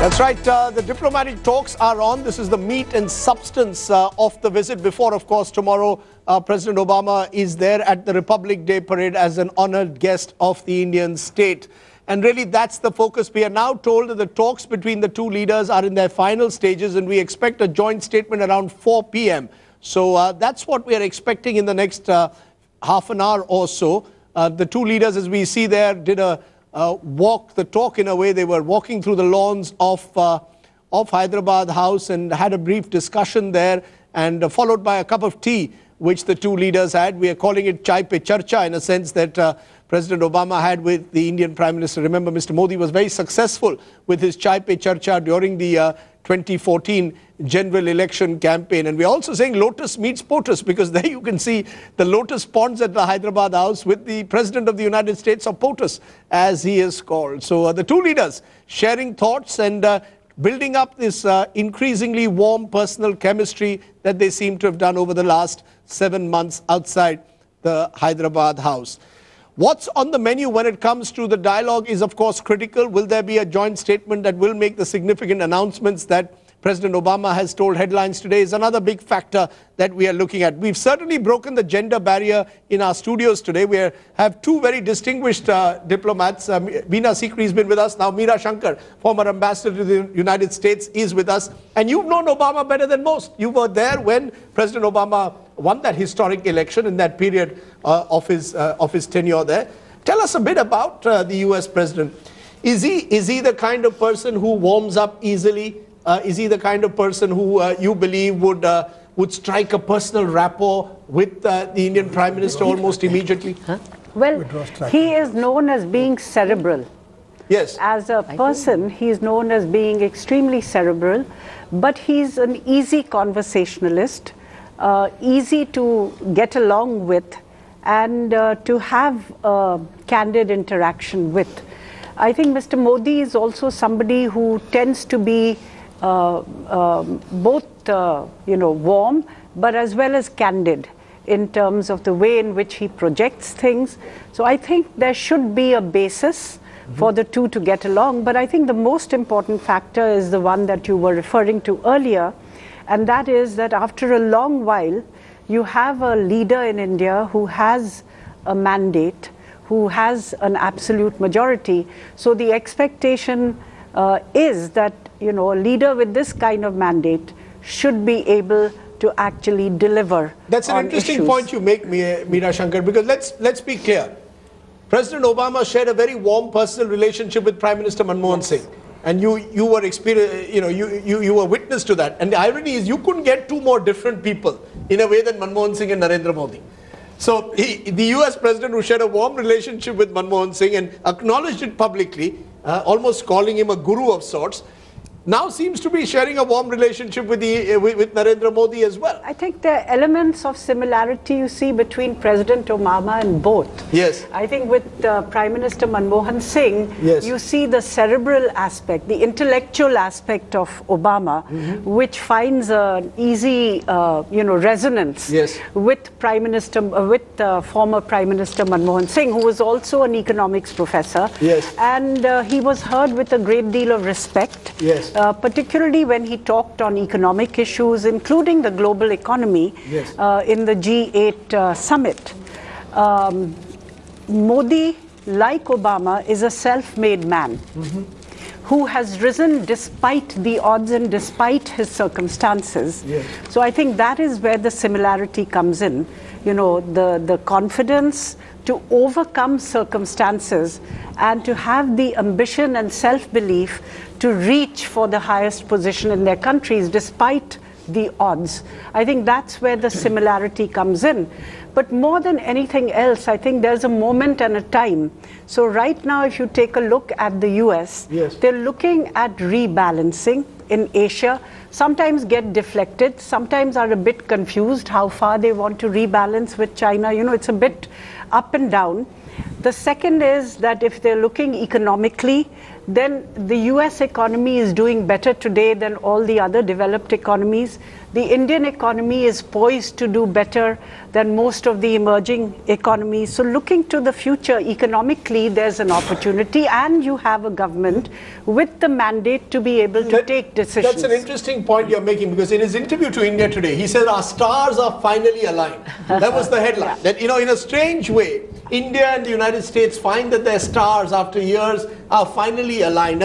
That's right. The diplomatic talks are on. This is the meat and substance of the visit. Before, of course, tomorrow, President Obama is there at the Republic Day parade as an honored guest of the Indian state. And really, that's the focus. We are now told that the talks between the two leaders are in their final stages, and we expect a joint statement around 4 p.m. So that's what we are expecting in the next half an hour or so. The two leaders, as we see there, did a walk the talk in a way. They were walking through the lawns of Hyderabad House and had a brief discussion there, and followed by a cup of tea, which the two leaders had. We are calling it Chai Pe Charcha, in a sense that President Obama had with the Indian Prime Minister. Remember, Mr. Modi was very successful with his Chai Pe Charcha during the 2014 general election campaign. And we're also saying lotus meets POTUS, because there you can see the lotus ponds at the Hyderabad House with the President of the United States, or POTUS, as he is called. So the two leaders sharing thoughts and building up this increasingly warm personal chemistry that they seem to have done over the last 7 months outside the Hyderabad House. What's on the menu when it comes to the dialogue is, of course, critical. Will there be a joint statement that will make the significant announcements that President Obama has told headlines today? Is another big factor that we are looking at. We've certainly broken the gender barrier in our studios today. We have two very distinguished diplomats. Meena Sikri has been with us. Now Meera Shankar, former ambassador to the United States, is with us. And you've known Obama better than most. You were there when President Obama won that historic election in that period of his tenure there. Tell us a bit about the US president. Is he the kind of person who warms up easily? Is he the kind of person who you believe would strike a personal rapport with the Indian Prime Minister almost immediately? Huh? Well, he is known as being cerebral. Yes. As a person, he is known as being extremely cerebral, but he's an easy conversationalist, easy to get along with, and to have a candid interaction with. I think Mr. Modi is also somebody who tends to be both warm, but as well as candid in terms of the way in which he projects things. So I think there should be a basis for the two to get along. But I think the most important factor is the one that you were referring to earlier, and that is that after a long while, you have a leader in India who has a mandate, who has an absolute majority. So the expectation is that a leader with this kind of mandate should be able to actually deliver. That's an interesting point you make, Meera Shankar, because let's be clear. President Obama shared a very warm personal relationship with Prime Minister Manmohan Singh, and you were you were witness to that. And the irony is, you couldn't get two more different people in a way than Manmohan Singh and Narendra Modi. So the US president, who shared a warm relationship with Manmohan Singh and acknowledged it publicly, almost calling him a guru of sorts, now seems to be sharing a warm relationship with Narendra Modi as well. I think there are elements of similarity you see between President Obama and both. Yes. I think with Prime Minister Manmohan Singh, yes, you see the cerebral aspect, the intellectual aspect of Obama, which finds an easy, resonance, yes, with former Prime Minister Manmohan Singh, who was also an economics professor. Yes. And he was heard with a great deal of respect. Yes. Particularly when he talked on economic issues, including the global economy, yes, in the G8 summit. Modi, like Obama, is a self-made man who has risen despite the odds and despite his circumstances. Yes. So I think that is where the similarity comes in. The confidence to overcome circumstances and to have the ambition and self-belief to reach for the highest position in their countries despite the odds. I think that's where the similarity comes in. But more than anything else, I think there's a moment and a time. So right now, if you take a look at the US, yes, they're looking at rebalancing in Asia, sometimes get deflected, sometimes are a bit confused how far they want to rebalance with China. It's a bit up and down. The second is that if they're looking economically, then the US economy is doing better today than all the other developed economies. The Indian economy is poised to do better than most of the emerging economies. So looking to the future economically, there's an opportunity, and you have a government with the mandate to be able to take decisions. That's an interesting point you're making, because in his interview to India today, he said our stars are finally aligned. That was the headline. Yeah. That, you know, in a strange way, India and the United States find that their stars after years are finally aligned.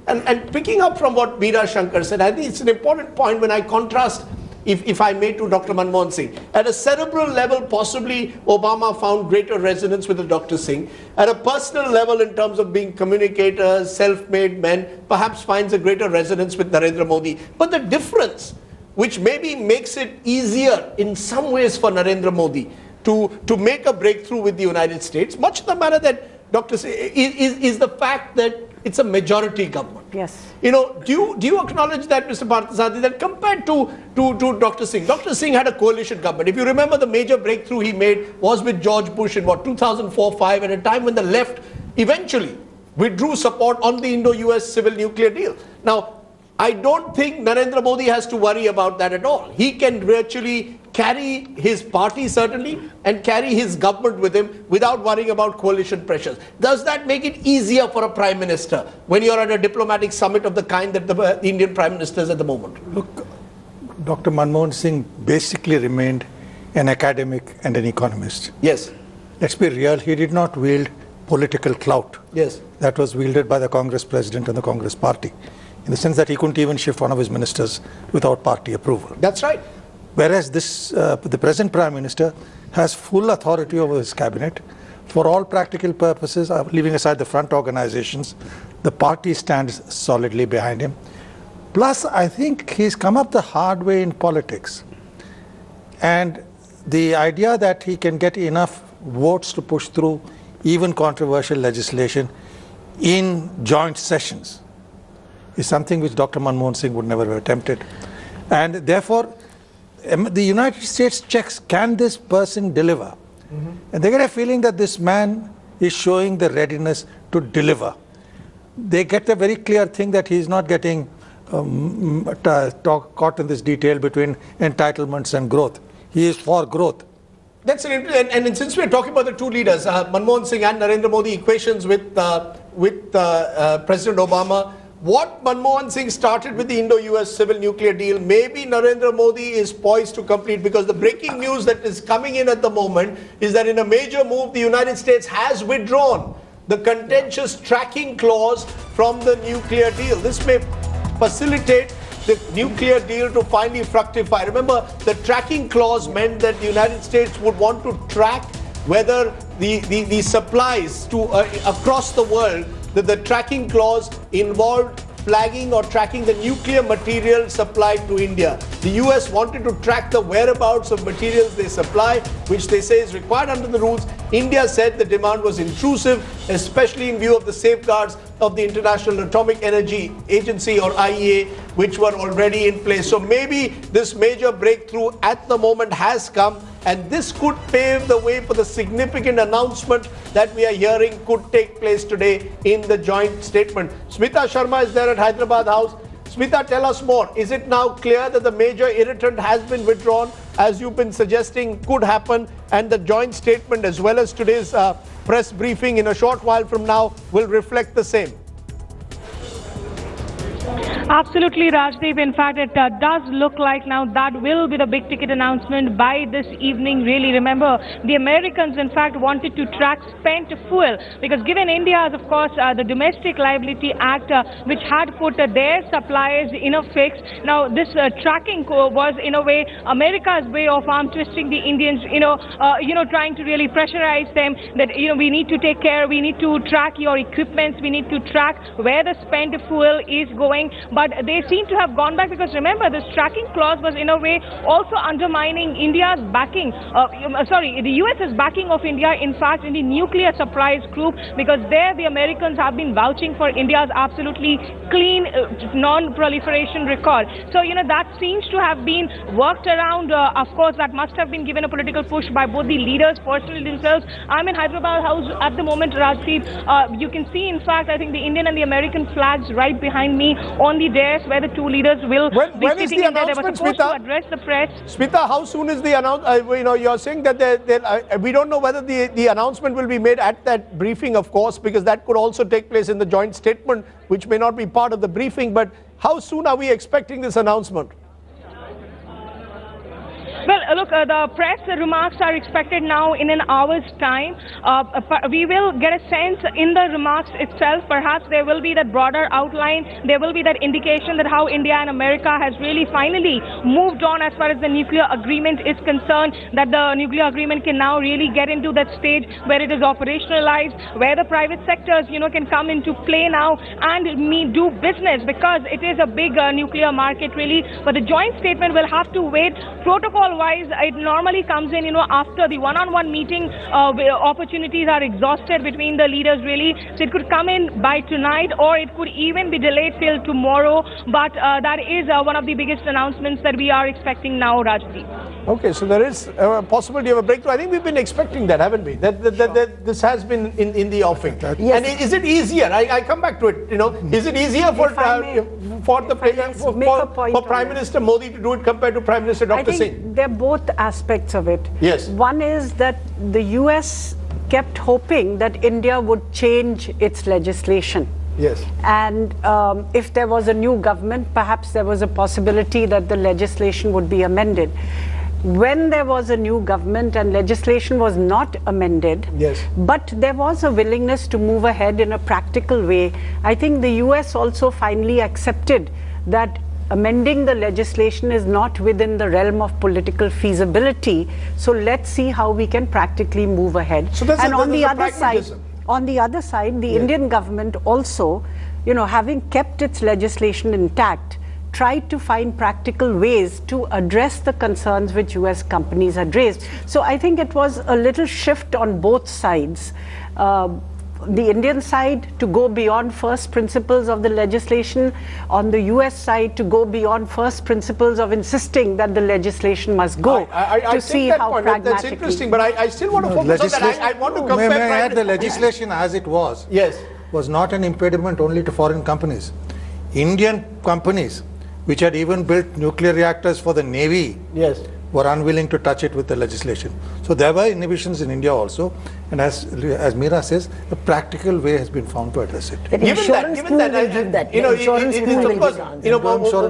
And picking up from what Meera Shankar said, I think it's an important point when I contrast, if I may, to Dr. Manmohan Singh. At a cerebral level, possibly Obama found greater resonance with Dr. Singh. At a personal level, in terms of being communicators, self-made men, perhaps finds a greater resonance with Narendra Modi. But the difference, which maybe makes it easier in some ways for Narendra Modi to make a breakthrough with the United States, much in the manner that Dr. Singh, is the fact that it's a majority government. Yes. You know, do you acknowledge that, Mr. Parthasarathi, that compared to Dr. Singh had a coalition government. If you remember, the major breakthrough he made was with George Bush in 2004-05, at a time when the left eventually withdrew support on the Indo-US civil nuclear deal. Now, I don't think Narendra Modi has to worry about that at all. He can virtually carry his party, certainly, and carry his government with him without worrying about coalition pressures. Does that make it easier for a prime minister when you're at a diplomatic summit of the kind that the Indian prime minister is at the moment? Look, Dr. Manmohan Singh basically remained an academic and an economist. Yes. Let's be real, he did not wield political clout. Yes. That was wielded by the Congress president and the Congress party, in the sense that he couldn't even shift one of his ministers without party approval. That's right. Whereas the present Prime Minister has full authority over his cabinet. For all practical purposes, leaving aside the front organizations, the party stands solidly behind him. Plus, I think he's come up the hard way in politics. And the idea that he can get enough votes to push through even controversial legislation in joint sessions is something which Dr. Manmohan Singh would never have attempted. And therefore, the United States checks, can this person deliver? And they get a feeling that this man is showing the readiness to deliver. They get a very clear thing that he's not getting caught in this detail between entitlements and growth. He is for growth. That's an interesting, and since we're talking about the two leaders, Manmohan Singh and Narendra Modi, equations with President Obama, what Manmohan Singh started with the Indo-US civil nuclear deal, maybe Narendra Modi is poised to complete, because the breaking news that is coming in at the moment is that in a major move, the United States has withdrawn the contentious tracking clause from the nuclear deal. This may facilitate the nuclear deal to finally fructify. Remember, the tracking clause meant that the United States would want to track whether the supplies to across the world, that the tracking clause involved flagging or tracking the nuclear material supplied to India. The US wanted to track the whereabouts of materials they supply, which they say is required under the rules. India said the demand was intrusive, especially in view of the safeguards of the International Atomic Energy Agency, or IEA, which were already in place. So maybe this major breakthrough at the moment has come, and this could pave the way for the significant announcement that we are hearing could take place today in the joint statement. Smita Sharma is there at Hyderabad House. Smita, tell us more. Is it now clear that the major irritant has been withdrawn, as you've been suggesting could happen, and the joint statement as well as today's press briefing in a short while from now will reflect the same? Absolutely, Rajdeep. In fact, it does look like now that will be the big ticket announcement by this evening. Really, remember, the Americans, in fact, wanted to track spent fuel, because given India's, of course, the Domestic Liability Act, which had put their suppliers in a fix. Now, this tracking was, in a way, America's way of arm twisting the Indians, trying to really pressurize them that, we need to take care, we need to track your equipments, we need to track where the spent fuel is going. but they seem to have gone back because remember, this tracking clause was in a way also undermining India's backing, the US's backing of India, in fact, in the nuclear surprise group, because there the Americans have been vouching for India's absolutely clean non-proliferation record. So, that seems to have been worked around. Of course, that must have been given a political push by both the leaders personally themselves. I'm in Hyderabad House at the moment, Rajdeep. You can see, in fact, I think the Indian and the American flags right behind me on the dais where the two leaders will be sitting in there. They were supposed to address the press. Smita, how soon is the announcement? You're saying that we don't know whether the announcement will be made at that briefing, of course, because that could also take place in the joint statement, which may not be part of the briefing. But how soon are we expecting this announcement? Well, look, the press remarks are expected now in an hour's time. We will get a sense in the remarks itself. Perhaps there will be that broader outline. There will be that indication that how India and America has really finally moved on as far as the nuclear agreement is concerned, that the nuclear agreement can now really get into that stage where it is operationalized, where the private sectors, can come into play now and do business, because it is a big nuclear market, really. But the joint statement will have to wait. Protocol-wise, it normally comes in, after the one-on-one meeting, opportunities are exhausted between the leaders, really. So it could come in by tonight, or it could even be delayed till tomorrow. But that is one of the biggest announcements that we are expecting now, Rajdeep. Okay, so there is a possibility of a breakthrough. I think we've been expecting that, haven't we? That this has been in the offing. Yes. And is it easier? I come back to it. Is it easier for Prime Minister Modi to do it compared to Prime Minister Dr. Singh? I think they're both aspects of it. Yes. One is that the US kept hoping that India would change its legislation. Yes. And if there was a new government, perhaps there was a possibility that the legislation would be amended. When there was a new government and legislation was not amended, yes, but there was a willingness to move ahead in a practical way, I think the US also finally accepted that amending the legislation is not within the realm of political feasibility. So let's see how we can practically move ahead. So and on the other side, the Indian government also, having kept its legislation intact, tried to find practical ways to address the concerns which US companies had raised. So I think it was a little shift on both sides. The Indian side to go beyond first principles of the legislation, on the US side to go beyond first principles of insisting that the legislation must go, to see how pragmatically. That's interesting, but I still want to focus on that. I want to compare. May I add, the legislation as it was, was not an impediment only to foreign companies. Indian companies, which had even built nuclear reactors for the Navy, were unwilling to touch it with the legislation. So there were inhibitions in India also, and as Meera says, a practical way has been found to address it. Insurance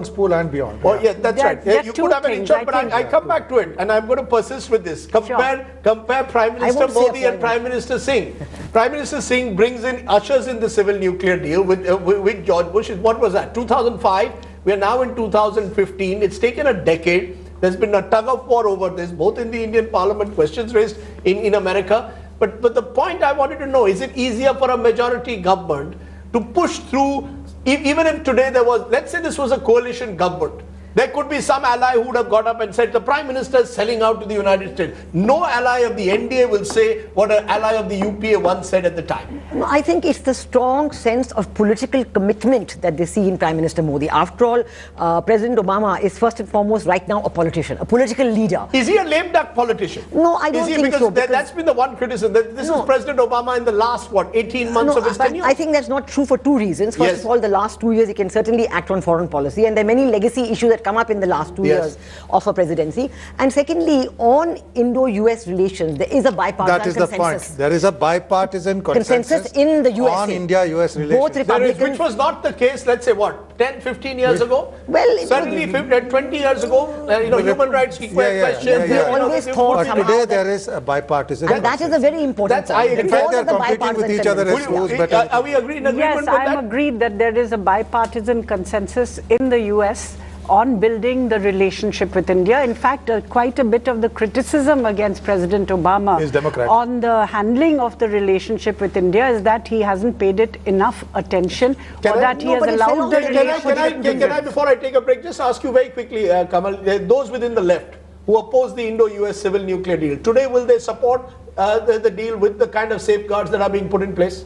pool and beyond. Oh, yeah, that's right. You could have an insurance, but I come back to it, and I'm going to persist with this. Compare Prime Minister Modi and Prime Minister Singh. Prime Minister Singh ushers in the civil nuclear deal with George Bush. What was that? 2005. We are now in 2015. It's taken a decade. There's been a tug of war over this, both in the Indian Parliament, questions raised in America. But the point I wanted to know, is it easier for a majority government to push through, even if today there was, let's say this was a coalition government, there could be some ally who would have got up and said, the Prime Minister is selling out to the United States. No ally of the NDA will say what an ally of the UPA once said at the time. No, I think it's the strong sense of political commitment that they see in Prime Minister Modi. After all, President Obama is first and foremost right now a politician, a political leader. Is he a lame duck politician? No, I don't think so. Because that's been the one criticism. This is President Obama in the last, 18 months of his tenure? I think that's not true for two reasons. First of all, the last 2 years he can certainly act on foreign policy, and there are many legacy issues that come up in the last 2 years of a presidency. And secondly, on Indo-US relations, there is a bipartisan consensus. That is the point. There is a bipartisan consensus in the USA on India-US relations. Both Republicans, which was not the case, let's say, 10, 15 years ago? Well, certainly 20 years ago, human rights questions. We always thought but today there is a bipartisan. And that is a very important point. In fact, they are competing with each other as who's better. Are we agreed in agreement with that? Yes, I am agreed that there is a bipartisan consensus in the US on building the relationship with India. In fact, quite a bit of the criticism against President Obama on the handling of the relationship with India is that he hasn't paid it enough attention, that he has allowed the relationship. Can I, before I take a break, just ask you very quickly, Kamal, those within the left who oppose the Indo-US civil nuclear deal, today will they support the deal with the kind of safeguards that are being put in place?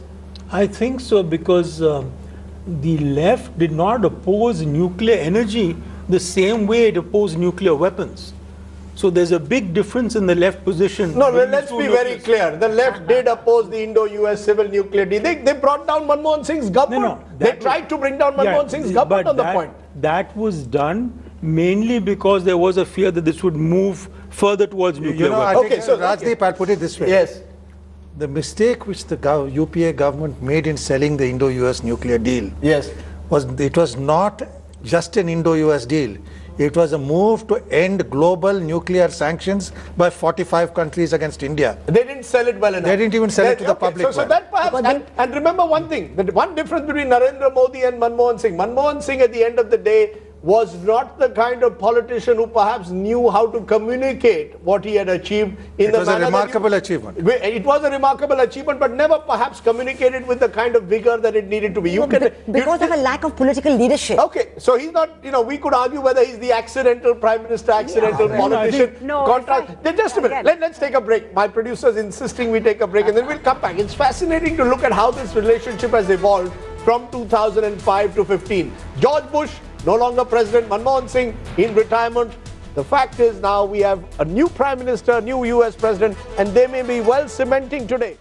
I think so, because the left did not oppose nuclear energy the same way it opposed nuclear weapons. So there's a big difference in the left position. No, let's be very clear. The left did oppose the Indo-US civil nuclear deal. They brought down Manmohan Singh's government. They tried to bring down Manmohan Singh's government on the point. That was done mainly because there was a fear that this would move further towards nuclear weapons. Okay, so Rajdeep, I'll put it this way. Yes. The mistake which the UPA government made in selling the Indo-US nuclear deal was it was not just an Indo-US deal. It was a move to end global nuclear sanctions by 45 countries against India. They didn't sell it well enough. They didn't even sell it to the public. So that perhaps, and remember one thing, the one difference between Narendra Modi and Manmohan Singh. Manmohan Singh at the end of the day was not the kind of politician who perhaps knew how to communicate what he had achieved in the manner. It was a remarkable achievement. It was a remarkable achievement, but never perhaps communicated with the kind of vigor that it needed to be. Because of a lack of political leadership. Okay, so he's not, we could argue whether he's the accidental prime minister, accidental politician. Just a minute, let's take a break. My producer's insisting we take a break and then we'll come back. It's fascinating to look at how this relationship has evolved from 2005 to 15. George Bush, no longer president, Manmohan Singh in retirement. The fact is now we have a new prime minister, new US president, and they may be well cementing today.